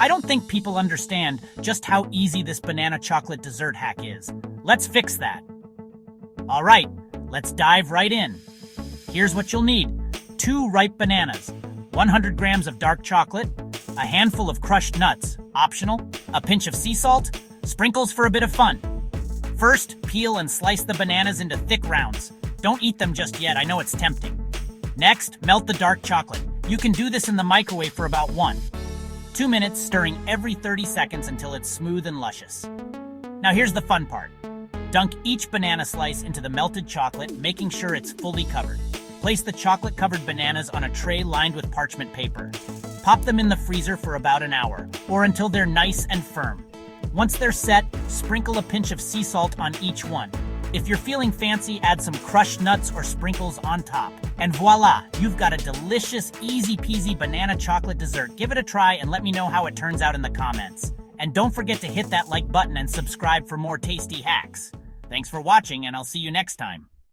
I don't think people understand just how easy this banana chocolate dessert hack is. Let's fix that. All right, let's dive right in. Here's what you'll need. 2 ripe bananas, 100 grams of dark chocolate, a handful of crushed nuts, optional, a pinch of sea salt, sprinkles for a bit of fun. First, peel and slice the bananas into thick rounds. Don't eat them just yet, I know it's tempting. Next, melt the dark chocolate. You can do this in the microwave for about 1-2 minutes, stirring every 30 seconds until it's smooth and luscious. Now here's the fun part. Dunk each banana slice into the melted chocolate, making sure it's fully covered. Place the chocolate-covered bananas on a tray lined with parchment paper. Pop them in the freezer for about an hour, or until they're nice and firm. Once they're set, sprinkle a pinch of sea salt on each one. If you're feeling fancy, add some crushed nuts or sprinkles on top. And voila, you've got a delicious, easy-peasy banana chocolate dessert. Give it a try and let me know how it turns out in the comments. And don't forget to hit that like button and subscribe for more tasty hacks. Thanks for watching, and I'll see you next time.